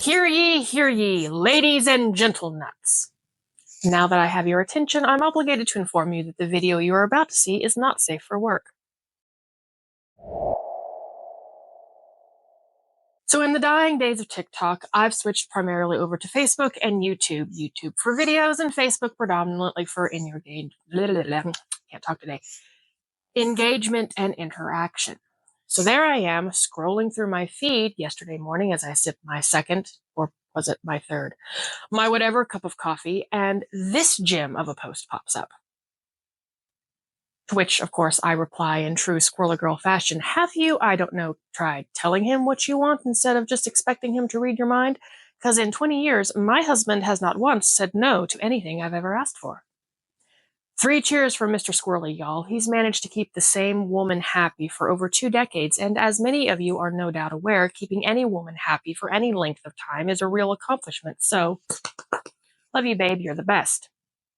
Hear ye, ladies and gentlenuts. Now that I have your attention, I'm obligated to inform you that the video you are about to see is not safe for work. So in the dying days of TikTok, I've switched primarily over to Facebook and YouTube. YouTube for videos and Facebook predominantly for engagement and interaction. So there I am, scrolling through my feed yesterday morning as I sipped my second, or was it my third, my whatever cup of coffee, and this gem of a post pops up. To which, of course, I reply in true Squirly Girl fashion, have you, I don't know, tried telling him what you want instead of just expecting him to read your mind? Because in 20 years, my husband has not once said no to anything I've ever asked for. 3 cheers for Mr. Squirly, y'all. He's managed to keep the same woman happy for over 2 decades, and as many of you are no doubt aware, keeping any woman happy for any length of time is a real accomplishment, so love you, babe, you're the best.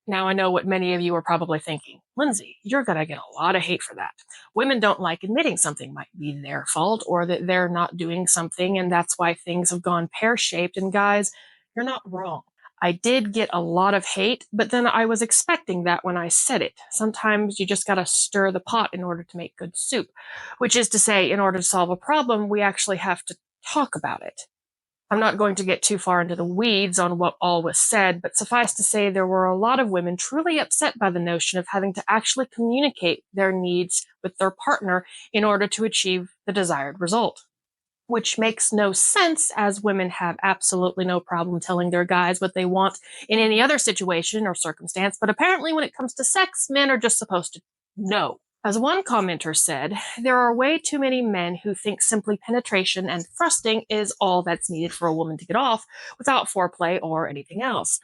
Now I know what many of you are probably thinking. Lindsay, you're gonna get a lot of hate for that. Women don't like admitting something might be their fault or that they're not doing something, and that's why things have gone pear-shaped, and guys, you're not wrong. I did get a lot of hate, but then I was expecting that when I said it. Sometimes you just gotta stir the pot in order to make good soup, which is to say, in order to solve a problem, we actually have to talk about it. I'm not going to get too far into the weeds on what all was said, but suffice to say there were a lot of women truly upset by the notion of having to actually communicate their needs with their partner in order to achieve the desired result. Which makes no sense, as women have absolutely no problem telling their guys what they want in any other situation or circumstance, but apparently when it comes to sex, men are just supposed to know. As one commenter said, there are way too many men who think simply penetration and thrusting is all that's needed for a woman to get off without foreplay or anything else.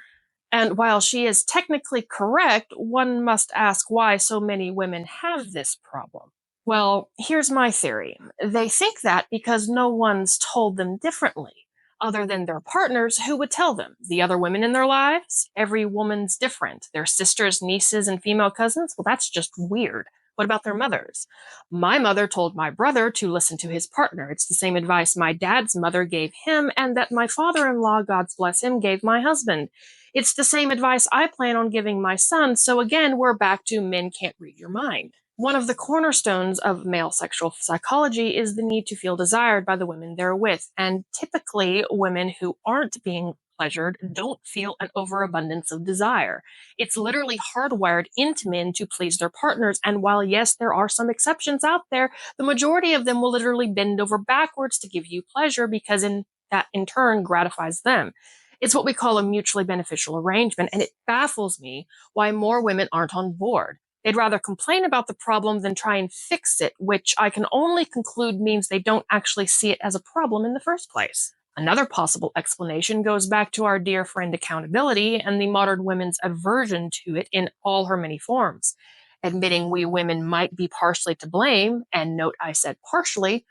And while she is technically correct, one must ask why so many women have this problem. Well, here's my theory. They think that because no one's told them differently, other than their partners who would tell them. The other women in their lives? Every woman's different. Their sisters, nieces, and female cousins? Well, that's just weird. What about their mothers? My mother told my brother to listen to his partner. It's the same advice my dad's mother gave him, and that my father-in-law, God bless him, gave my husband. It's the same advice I plan on giving my son, so again, we're back to men can't read your mind. One of the cornerstones of male sexual psychology is the need to feel desired by the women they're with, and typically women who aren't being pleasured don't feel an overabundance of desire. It's literally hardwired into men to please their partners, and while yes, there are some exceptions out there, the majority of them will literally bend over backwards to give you pleasure because that in turn gratifies them. It's what we call a mutually beneficial arrangement, and it baffles me why more women aren't on board. They'd rather complain about the problem than try and fix it, which I can only conclude means they don't actually see it as a problem in the first place. Another possible explanation goes back to our dear friend accountability and the modern women's aversion to it in all her many forms. Admitting we women might be partially to blame, and note I said partially,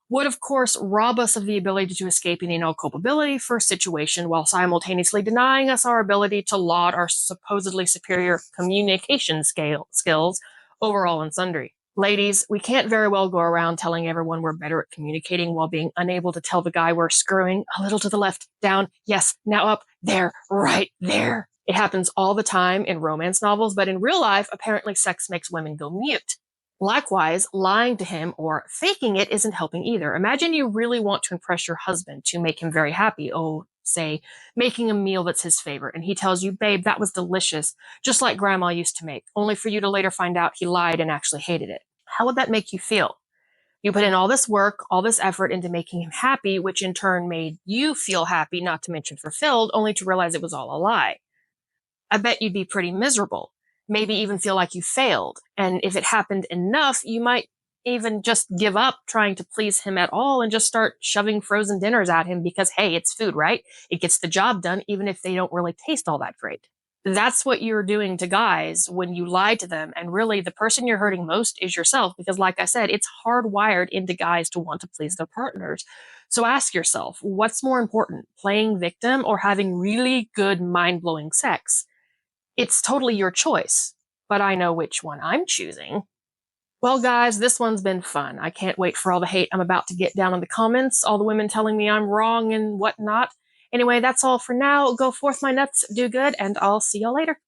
would of course rob us of the ability to escape any no culpability for a situation while simultaneously denying us our ability to laud our supposedly superior communication skills overall and sundry. Ladies, we can't very well go around telling everyone we're better at communicating while being unable to tell the guy we're screwing a little to the left, down, yes, now up, there, right there. It happens all the time in romance novels, but in real life, apparently sex makes women go mute. Likewise, lying to him or faking it isn't helping either. Imagine you really want to impress your husband to make him very happy. Oh, say, making a meal that's his favorite, and he tells you, babe, that was delicious, just like grandma used to make, only for you to later find out he lied and actually hated it. How would that make you feel? You put in all this work, all this effort into making him happy, which in turn made you feel happy, not to mention fulfilled, only to realize it was all a lie. I bet you'd be pretty miserable, maybe even feel like you failed. And if it happened enough, you might even just give up trying to please him at all and just start shoving frozen dinners at him because, hey, it's food, right? It gets the job done, even if they don't really taste all that great. That's what you're doing to guys when you lie to them. And really, the person you're hurting most is yourself because, like I said, it's hardwired into guys to want to please their partners. So ask yourself, what's more important, playing victim or having really good, mind-blowing sex? It's totally your choice, but I know which one I'm choosing. Well, guys, this one's been fun. I can't wait for all the hate I'm about to get down in the comments, all the women telling me I'm wrong and whatnot. Anyway, that's all for now. Go forth, my nuts, do good, and I'll see y'all later.